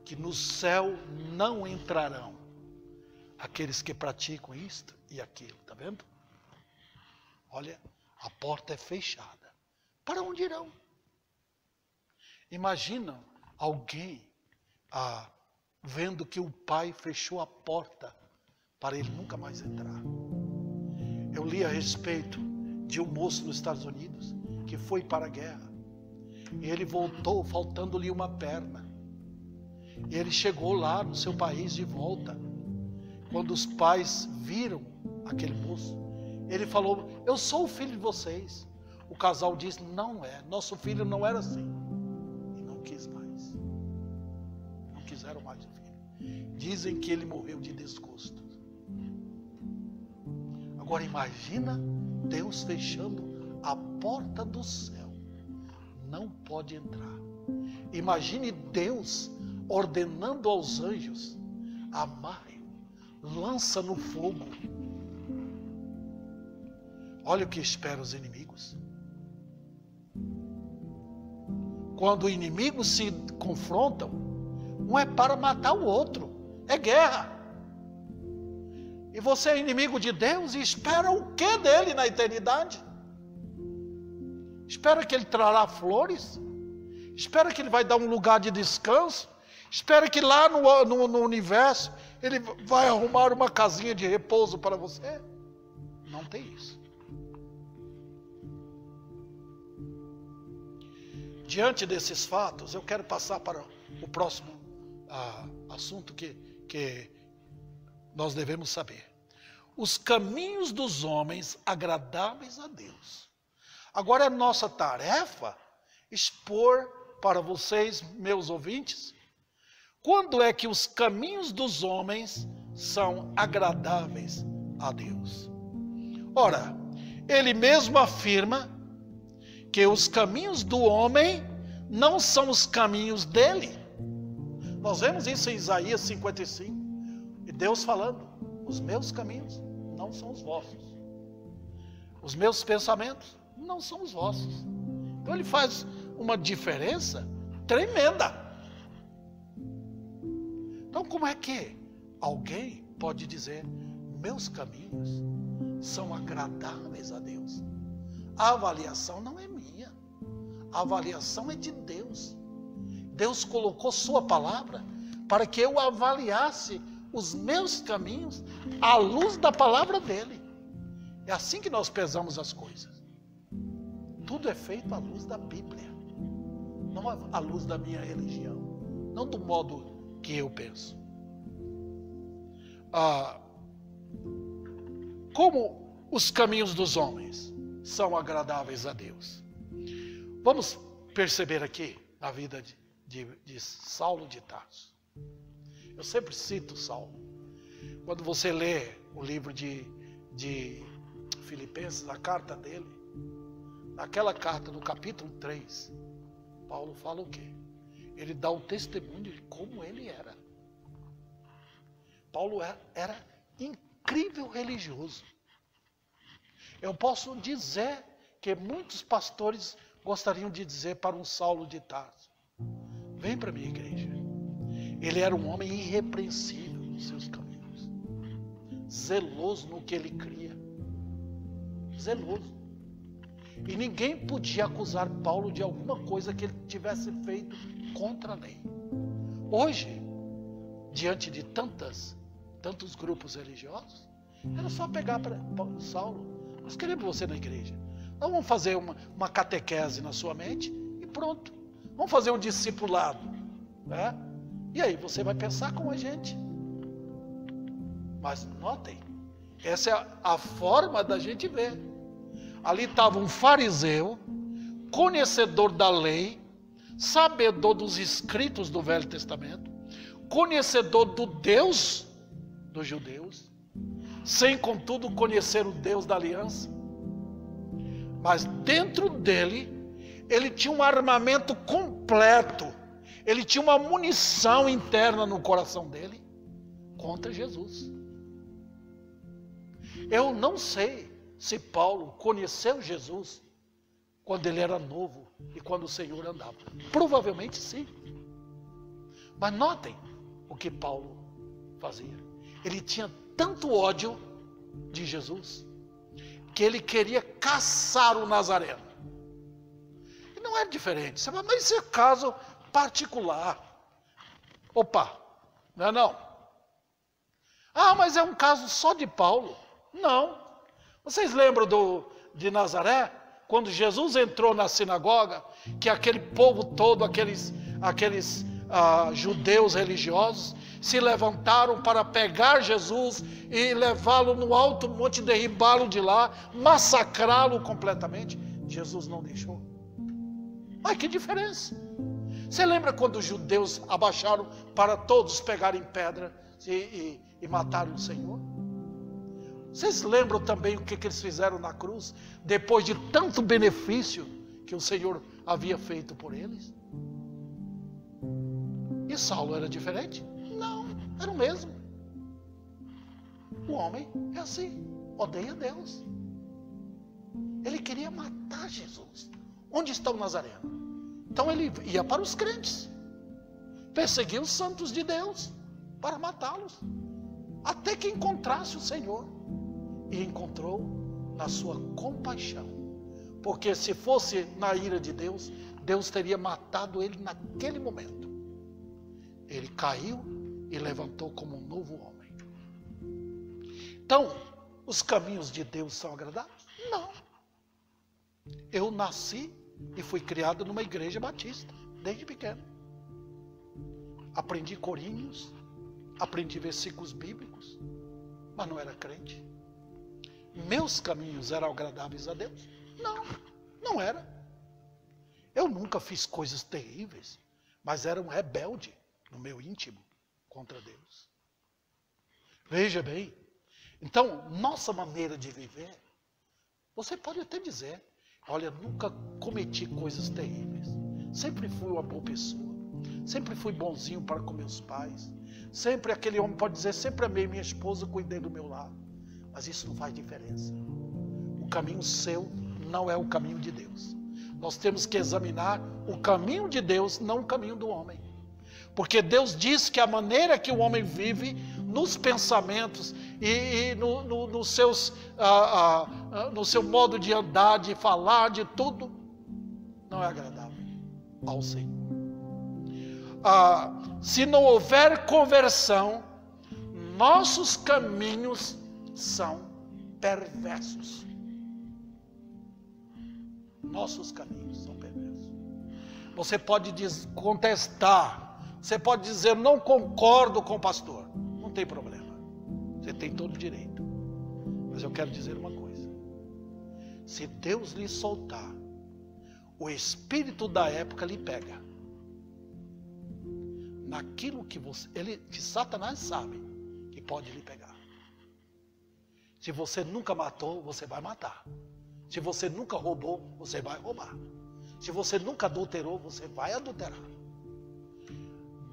que no céu não entrarão aqueles que praticam isto e aquilo. Está vendo? Olha, a porta é fechada. Para onde irão? Imagina alguém vendo que o pai fechou a porta para ele nunca mais entrar. Eu li a respeito de um moço nos Estados Unidos que foi para a guerra. E ele voltou faltando-lhe uma perna. E ele chegou lá no seu país de volta. Quando os pais viram aquele moço, ele falou: eu sou o filho de vocês. O casal disse: não é, nosso filho não era assim. E não quis mais. Não quiseram mais o filho. Dizem que ele morreu de desgosto. Agora imagina Deus fechando a porta do céu. Não pode entrar. Imagine Deus ordenando aos anjos: amarre-o, lança no fogo. Olha o que espera os inimigos. Quando inimigos se confrontam, um é para matar o outro. É guerra. E você é inimigo de Deus e espera o que dele na eternidade? Espera que ele trará flores? Espera que ele vai dar um lugar de descanso? Espera que lá no universo ele vai arrumar uma casinha de repouso para você? Não tem isso. Diante desses fatos, eu quero passar para o próximo assunto que nós devemos saber. Os caminhos dos homens agradáveis a Deus. Agora é nossa tarefa expor para vocês, meus ouvintes, quando é que os caminhos dos homens são agradáveis a Deus. Ora, ele mesmo afirma que os caminhos do homem não são os caminhos dele. Nós vemos isso em Isaías 55. E Deus falando, os meus caminhos não são os vossos. Os meus pensamentos não são os vossos. Então ele faz uma diferença tremenda. Então como é que alguém pode dizer, meus caminhos são agradáveis a Deus? A avaliação não é minha. A avaliação é de Deus. Deus colocou sua palavra para que eu avaliasse os meus caminhos à luz da palavra dele. É assim que nós pesamos as coisas. Tudo é feito à luz da Bíblia, não à luz da minha religião, não do modo que eu penso. Como os caminhos dos homens são agradáveis a Deus? Vamos perceber aqui na vida de Saulo de Tarso. Eu sempre cito Saulo. Quando você lê o livro de Filipenses, a carta dele, naquela carta, no capítulo 3, Paulo fala o quê? Ele dá o testemunho de como ele era. Paulo era incrível religioso. Eu posso dizer que muitos pastores gostariam de dizer para um Saulo de Tarso, vem para a minha igreja. Ele era um homem irrepreensível nos seus caminhos, zeloso no que ele cria, zeloso. E ninguém podia acusar Paulo de alguma coisa que ele tivesse feito contra a lei. Hoje, diante de tantos grupos religiosos, era só pegar para Saulo, nós queremos você na igreja. Nós vamos fazer uma catequese na sua mente e pronto. Vamos fazer um discipulado, né? E aí você vai pensar com a gente. Mas notem, essa é a forma da gente ver. Ali estava um fariseu, conhecedor da lei, sabedor dos escritos do Velho Testamento, conhecedor do Deus dos judeus, sem contudo conhecer o Deus da aliança. Mas dentro dele, ele tinha um armamento completo, ele tinha uma munição interna no coração dele contra Jesus. Eu não sei se Paulo conheceu Jesus quando ele era novo e quando o Senhor andava. Provavelmente sim. Mas notem o que Paulo fazia. Ele tinha tanto ódio de Jesus que ele queria caçar o Nazareno. E não é diferente. Você fala, mas isso é caso particular. Opa, não é não? Ah, mas é um caso só de Paulo. Não. Vocês lembram de Nazaré? Quando Jesus entrou na sinagoga, que aquele povo todo, aqueles judeus religiosos, se levantaram para pegar Jesus e levá-lo no alto monte, derribá-lo de lá, massacrá-lo completamente. Jesus não deixou. Mas que diferença! Você lembra quando os judeus abaixaram para todos pegarem pedra e matarem o Senhor? Vocês lembram também o que eles fizeram na cruz, depois de tanto benefício que o Senhor havia feito por eles? E Saulo era diferente? Não, era o mesmo. O homem é assim, odeia Deus. Ele queria matar Jesus. Onde está o Nazareno? Então ele ia para os crentes, perseguia os santos de Deus para matá-los. até que encontrasse o Senhor. E encontrou na sua compaixão. Porque se fosse na ira de Deus, Deus teria matado ele naquele momento. Ele caiu e levantou como um novo homem. Então, os caminhos de Deus são agradáveis? Não. Eu nasci e fui criado numa igreja batista, desde pequeno. Aprendi corinhos, aprendi versículos bíblicos, mas não era crente. Meus caminhos eram agradáveis a Deus? Não, não era. Eu nunca fiz coisas terríveis, mas era um rebelde no meu íntimo contra Deus. Veja bem, então, nossa maneira de viver, você pode até dizer, olha, nunca cometi coisas terríveis, sempre fui uma boa pessoa, sempre fui bonzinho para com meus pais, sempre aquele homem pode dizer, sempre amei minha esposa, cuidei do meu lar, mas isso não faz diferença. O caminho seu não é o caminho de Deus. Nós temos que examinar o caminho de Deus, não o caminho do homem. Porque Deus diz que a maneira que o homem vive, nos pensamentos e no seu modo de andar, de falar, de tudo, não é agradável ao Senhor. Se não houver conversão, nossos caminhos são perversos. Nossos caminhos são perversos. Você pode contestar, você pode dizer, não concordo com o pastor. Não tem problema. Você tem todo o direito. Mas eu quero dizer uma coisa. Se Deus lhe soltar, o espírito da época lhe pega. Naquilo que que Satanás sabe que pode lhe pegar. Se você nunca matou, você vai matar. Se você nunca roubou, você vai roubar. Se você nunca adulterou, você vai adulterar.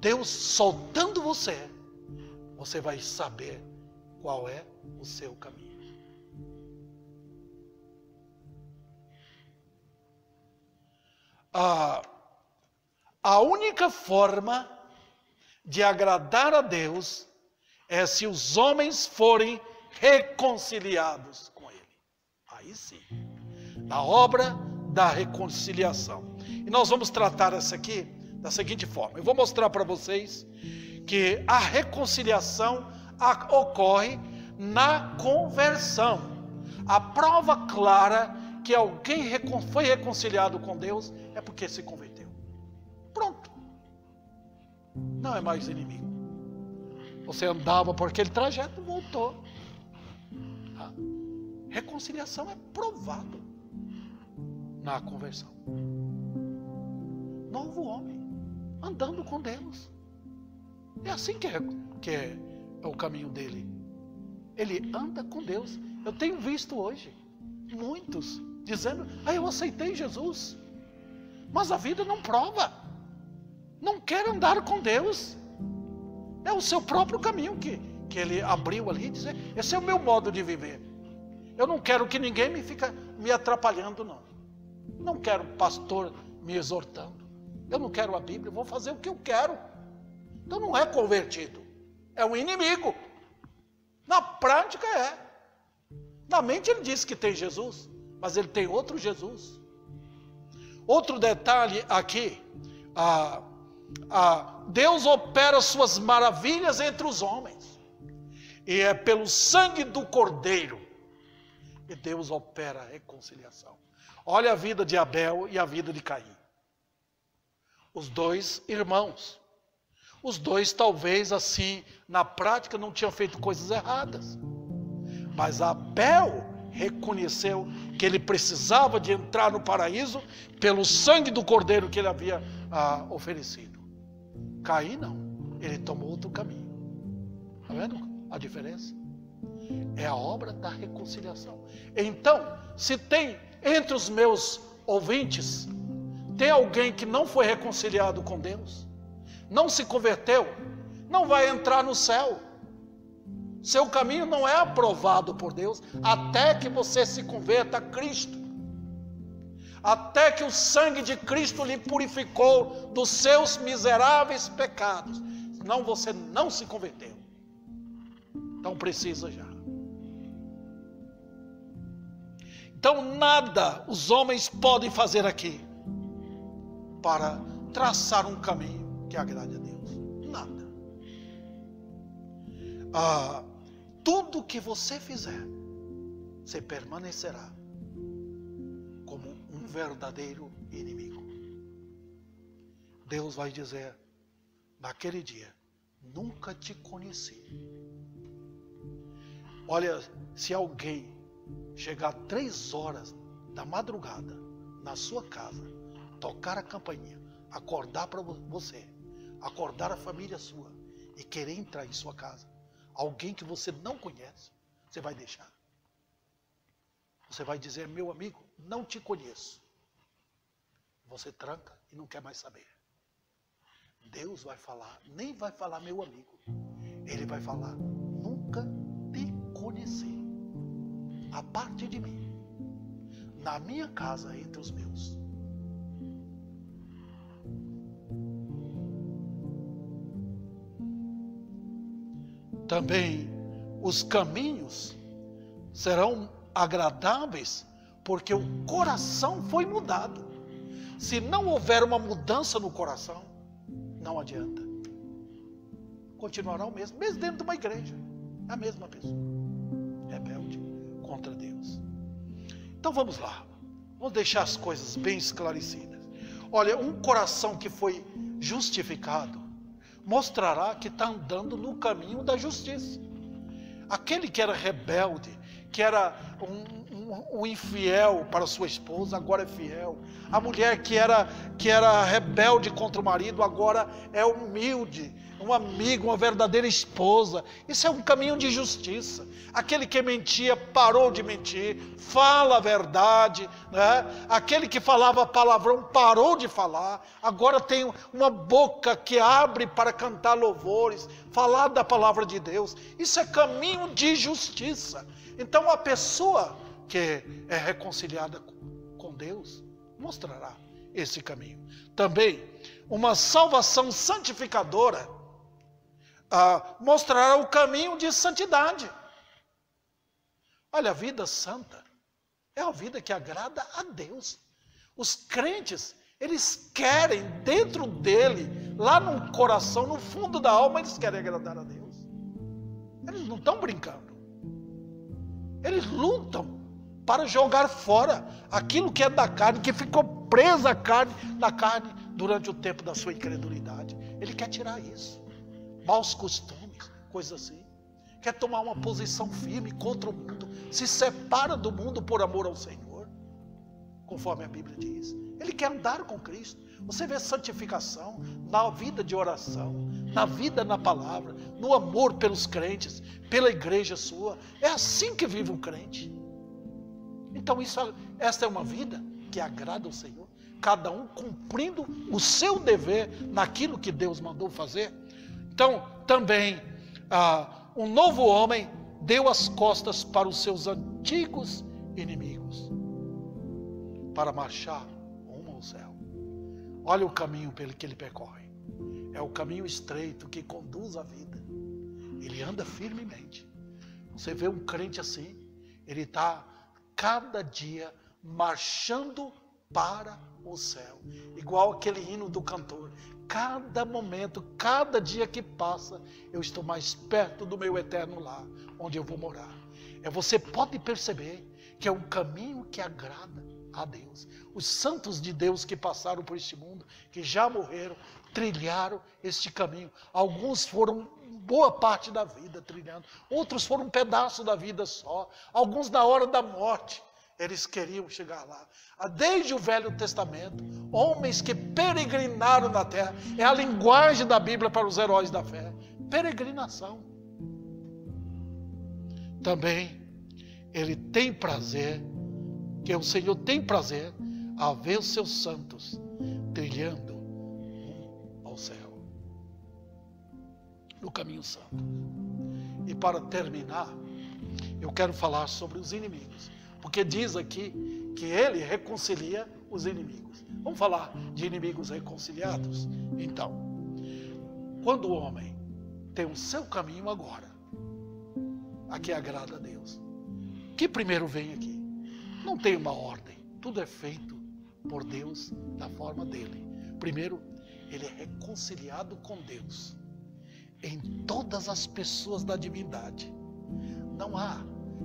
Deus soltando você, você vai saber qual é o seu caminho. A única forma de agradar a Deus é se os homens forem reconciliados com Ele. Aí sim, na obra da reconciliação. E nós vamos tratar essa aqui da seguinte forma. Eu vou mostrar para vocês que a reconciliação ocorre na conversão. A prova clara que alguém foi reconciliado com Deus é porque se converteu. Pronto. Não é mais inimigo. Você andava por aquele trajeto e voltou. Reconciliação é provado na conversão. Novo homem, andando com Deus. É assim que é o caminho dele. Ele anda com Deus. Eu tenho visto hoje muitos dizendo, eu aceitei Jesus, mas a vida não prova. Não quer andar com Deus. É o seu próprio caminho que ele abriu ali e dizer, esse é o meu modo de viver. Eu não quero que ninguém fique me atrapalhando, não. Não quero pastor me exortando. Eu não quero a Bíblia, eu vou fazer o que eu quero. Então não é convertido, é um inimigo. Na prática é. Na mente ele diz que tem Jesus, mas ele tem outro Jesus. Outro detalhe aqui, Deus opera suas maravilhas entre os homens. E é pelo sangue do Cordeiro que Deus opera a reconciliação. Olha a vida de Abel e a vida de Caim. Os dois irmãos. Os dois talvez assim, na prática não tinham feito coisas erradas. Mas Abel reconheceu que ele precisava de entrar no paraíso pelo sangue do Cordeiro que ele havia oferecido. Caim não, ele tomou outro caminho. Está vendo a diferença? É a obra da reconciliação. Então, se tem entre os meus ouvintes, tem alguém que não foi reconciliado com Deus, não se converteu, não vai entrar no céu. Seu caminho não é aprovado por Deus até que você se converta a Cristo. Até que o sangue de Cristo lhe purificou dos seus miseráveis pecados. Senão você não se converteu. Então precisa já. Então nada os homens podem fazer aqui para traçar um caminho que agrade a Deus. Nada. Tudo que você fizer, você permanecerá como um verdadeiro inimigo. Deus vai dizer naquele dia: nunca te conheci. Olha, se alguém chegar 3 horas da madrugada na sua casa, tocar a campainha, acordar para você, acordar a família sua e querer entrar em sua casa, alguém que você não conhece, você vai deixar. Você vai dizer: meu amigo, não te conheço. Você tranca e não quer mais saber. Deus vai falar, nem vai falar meu amigo. Ele vai falar: nunca te conheci. A parte de mim, na minha casa, entre os meus. Também os caminhos serão agradáveis, porque o coração foi mudado. Se não houver uma mudança no coração, não adianta. Continuará o mesmo dentro de uma igreja. A mesma pessoa. Rebelde contra Deus. Então vamos lá. Vamos deixar as coisas bem esclarecidas. Olha, um coração que foi justificado mostrará que está andando no caminho da justiça. Aquele que era rebelde, que era um infiel para sua esposa, agora é fiel. A mulher que era rebelde contra o marido, agora é humilde, um amigo, uma verdadeira esposa. Isso é um caminho de justiça. Aquele que mentia parou de mentir, fala a verdade, né? Aquele que falava palavrão parou de falar, agora tem uma boca que abre para cantar louvores, falar da palavra de Deus. Isso é caminho de justiça. Então a pessoa que é reconciliada com Deus mostrará esse caminho. Também uma salvação santificadora mostrará o caminho de santidade. Olha, a vida santa é uma vida que agrada a Deus. Os crentes, eles querem dentro dele, lá no coração, no fundo da alma, eles querem agradar a Deus. Eles não estão brincando. Eles lutam para jogar fora aquilo que é da carne, que ficou presa na carne durante o tempo da sua incredulidade. Ele quer tirar isso. Maus costumes, coisas assim. Quer tomar uma posição firme contra o mundo. Se separa do mundo por amor ao Senhor, conforme a Bíblia diz. Ele quer andar com Cristo. Você vê santificação na vida de oração, na vida na palavra, no amor pelos crentes, pela igreja sua. É assim que vive um crente. Então esta é uma vida que agrada ao Senhor. Cada um cumprindo o seu dever naquilo que Deus mandou fazer. Então também um novo homem deu as costas para os seus antigos inimigos, para marchar rumo ao céu. Olha o caminho pelo que ele percorre. É o caminho estreito que conduz à vida. Ele anda firmemente. Você vê um crente assim, ele está cada dia marchando para o céu. Igual aquele hino do cantor. Cada momento, cada dia que passa, eu estou mais perto do meu eterno lar, onde eu vou morar. Você pode perceber que é um caminho que agrada a Deus. Os santos de Deus que passaram por este mundo, que já morreram, trilharam este caminho. Alguns foram boa parte da vida trilhando, outros foram um pedaço da vida só. Alguns na hora da morte, eles queriam chegar lá. Desde o Velho Testamento, homens que peregrinaram na terra. É a linguagem da Bíblia para os heróis da fé. Peregrinação. Também, ele tem prazer, que o Senhor tem prazer a ver os seus santos trilhando ao céu, no caminho santo. E para terminar, eu quero falar sobre os inimigos. Porque diz aqui que ele reconcilia os inimigos. Vamos falar de inimigos reconciliados? Então, quando o homem tem o seu caminho agora, a que agrada a Deus. O que primeiro vem aqui? Não tem uma ordem. Tudo é feito por Deus da forma dele. Primeiro, ele é reconciliado com Deus em todas as pessoas da divindade. Não há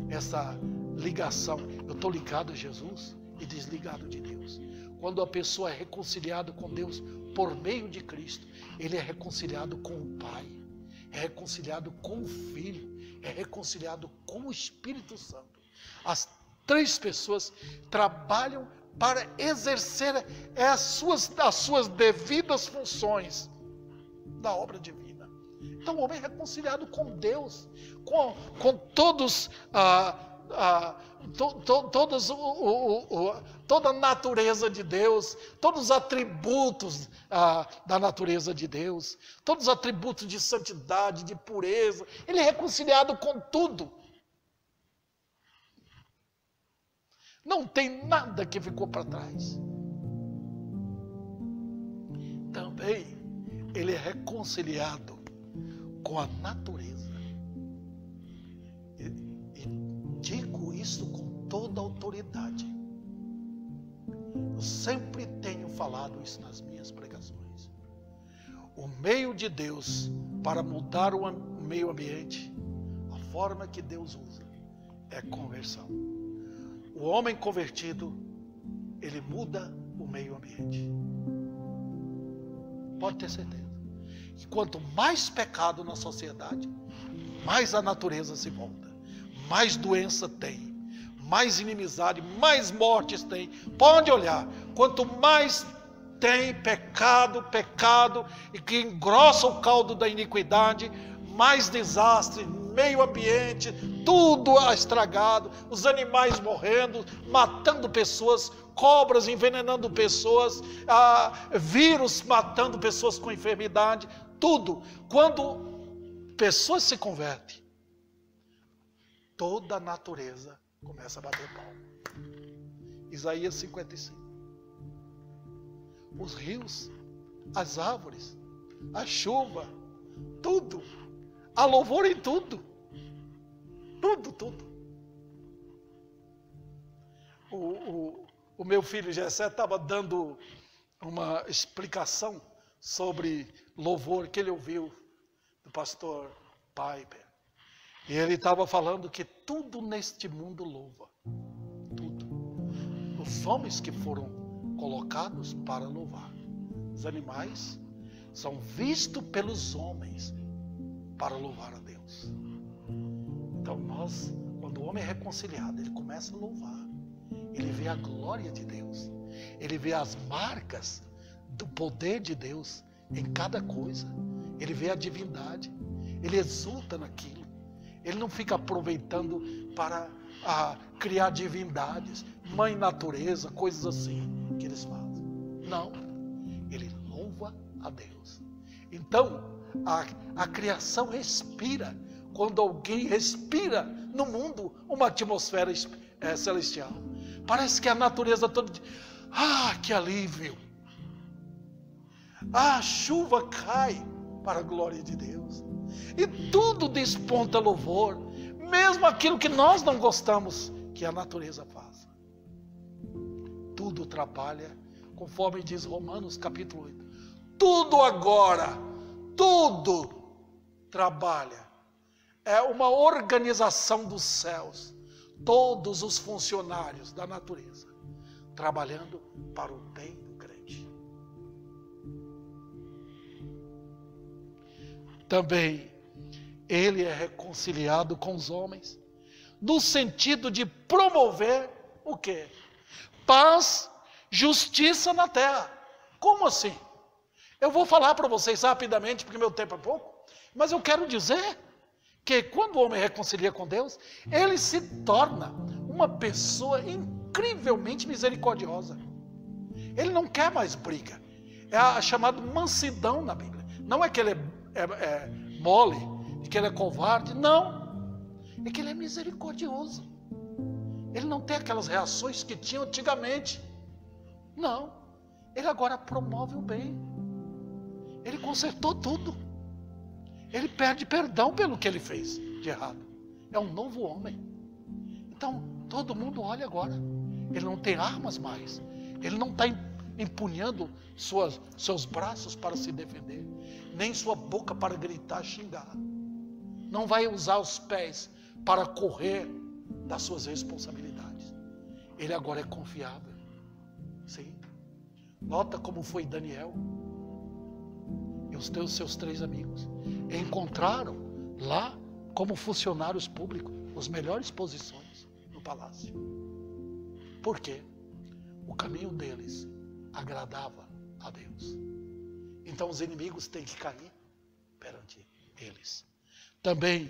essa ligação. Eu estou ligado a Jesus e desligado de Deus. Quando a pessoa é reconciliada com Deus por meio de Cristo, ele é reconciliado com o Pai, é reconciliado com o Filho, é reconciliado com o Espírito Santo. As três pessoas trabalham para exercer as suas devidas funções da obra divina. Então o homem é reconciliado com Deus, com todos toda a natureza de Deus, todos os atributos da natureza de Deus, todos os atributos de santidade, de pureza. Ele é reconciliado com tudo. Não tem nada que ficou para trás. Também ele é reconciliado com a natureza. E digo isso com toda a autoridade. Eu sempre tenho falado isso nas minhas pregações. O meio de Deus para mudar o meio ambiente, a forma que Deus usa, é conversão. O homem convertido, ele muda o meio ambiente. Pode ter certeza. E quanto mais pecado na sociedade, mais a natureza se volta, mais doença tem, mais inimizade, mais mortes tem. Pode olhar, quanto mais tem pecado, e que engrossa o caldo da iniquidade, mais desastre, meio ambiente, tudo estragado, os animais morrendo, matando pessoas, cobras envenenando pessoas, vírus matando pessoas com enfermidade, tudo. Quando pessoas se convertem, toda a natureza começa a bater palma. Isaías 55. Os rios, as árvores, a chuva, tudo. Há louvor em tudo. Tudo. O meu filho Jessé estava dando uma explicação sobre louvor que ele ouviu do pastor Piper. E ele estava falando que tudo neste mundo louva. Tudo. Os homens que foram colocados para louvar. Os animais são vistos pelos homens para louvar a Deus. Então quando o homem é reconciliado, ele começa a louvar. Ele vê a glória de Deus. Ele vê as marcas do poder de Deus em cada coisa. Ele vê a divindade. Ele exulta naquilo. Ele não fica aproveitando para criar divindades, mãe natureza, coisas assim que eles fazem. Não. Ele louva a Deus. Então, a criação respira. Quando alguém respira no mundo uma atmosfera celestial, parece que a natureza toda diz: que alívio! A chuva cai para a glória de Deus. E tudo desponta louvor, mesmo aquilo que nós não gostamos que a natureza faça. Tudo trabalha, conforme diz Romanos capítulo 8. Tudo agora, tudo trabalha. É uma organização dos céus. Todos os funcionários da natureza trabalhando para o bem do crente. Também ele é reconciliado com os homens no sentido de promover o quê? Paz, justiça na terra. Como assim? Eu vou falar para vocês rapidamente, porque meu tempo é pouco, mas eu quero dizer que quando o homem reconcilia com Deus, ele se torna uma pessoa incrivelmente misericordiosa. Ele não quer mais briga. É a chamada mansidão na Bíblia. Não é que ele é mole, que ele é covarde, não. É que ele é misericordioso. Ele não tem aquelas reações que tinha antigamente. Não. Ele agora promove o bem. Ele consertou tudo. Ele pede perdão pelo que ele fez de errado. é um novo homem. Então, todo mundo olha agora. Ele não tem armas mais. Ele não está empunhando seus braços para se defender, nem sua boca para gritar, xingar. Não vai usar os pés para correr das suas responsabilidades. Ele agora é confiável. Sim. Nota como foi Daniel e os seus 3 amigos. Encontraram lá, como funcionários públicos, as melhores posições no palácio. Por quê? O caminho deles agradava a Deus. Então os inimigos têm que cair perante eles. Também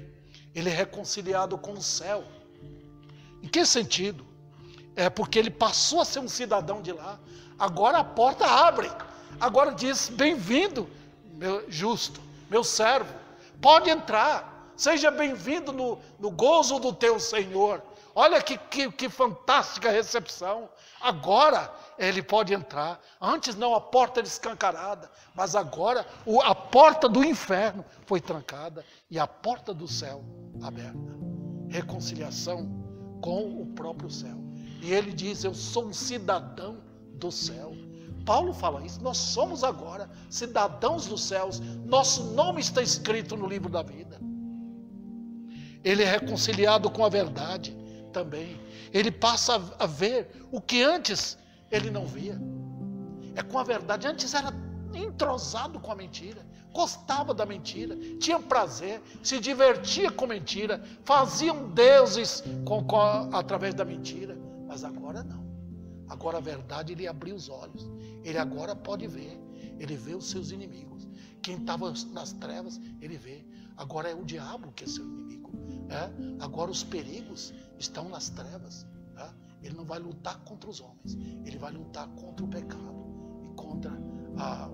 ele é reconciliado com o céu. Em que sentido? É porque ele passou a ser um cidadão de lá. Agora a porta abre. Agora diz: bem-vindo, meu justo, meu servo. Pode entrar. Seja bem-vindo no gozo do teu Senhor. Olha que fantástica recepção. Agora ele pode entrar. Antes não, a porta era escancarada. Mas agora a porta do inferno foi trancada e a porta do céu aberta. Reconciliação com o próprio céu. E ele diz: eu sou um cidadão do céu. Paulo fala isso. Nós somos agora cidadãos dos céus. Nosso nome está escrito no livro da vida. Ele é reconciliado com a verdade também. Ele passa a ver o que antes ele não via. É com a verdade. Antes era entrosado com a mentira, gostava da mentira, tinha prazer, se divertia com mentira, faziam deuses através da mentira. Mas agora não. Agora a verdade lhe abriu os olhos. Ele agora pode ver. Ele vê os seus inimigos. Quem estava nas trevas, ele vê. Agora é o diabo que é seu inimigo. Agora os perigos estão nas trevas. Ele não vai lutar contra os homens. Ele vai lutar contra o pecado e contra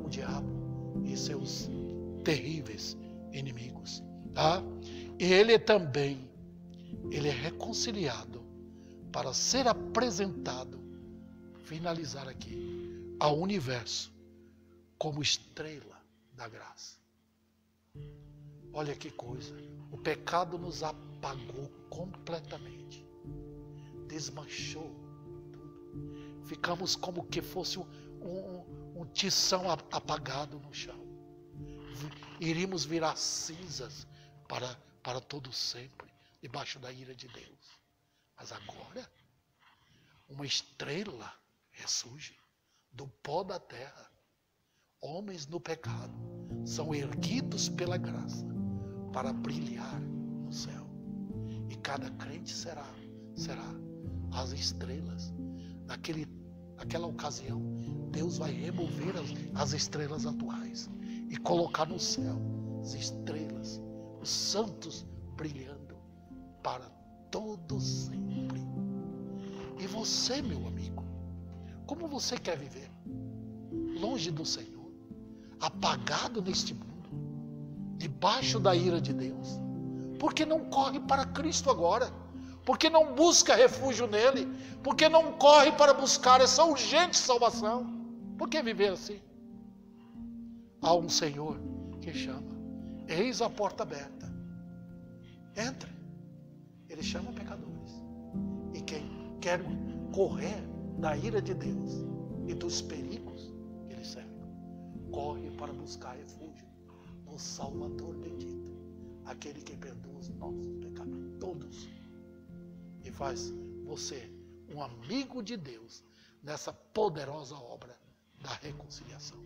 o diabo e seus terríveis inimigos. E ele também, ele é reconciliado para ser apresentado, finalizar aqui, ao universo como estrela da graça. Olha que coisa, o pecado nos apagou completamente, desmanchou tudo. Ficamos como que fosse um tição apagado no chão. Iríamos virar cinzas para todo sempre, debaixo da ira de Deus. Mas agora, uma estrela ressurge do pó da terra. Homens no pecado são erguidos pela graça para brilhar no céu. E cada crente será as estrelas. Naquela ocasião, Deus vai remover as estrelas atuais e colocar no céu as estrelas, os santos brilhando para todo sempre. E você, meu amigo, como você quer viver? Longe do Senhor, apagado neste mundo, debaixo da ira de Deus? Porque não corre para Cristo agora? Porque não busca refúgio nele? Porque não corre para buscar essa urgente salvação? Por que viver assim? Há um Senhor que chama: eis a porta aberta, entre. Ele chama pecadores. E quem quer correr da ira de Deus e dos perigos que ele cerca, corre para buscar refúgio no Salvador bendito, aquele que perdoa os nossos pecados todos e faz você um amigo de Deus nessa poderosa obra da reconciliação.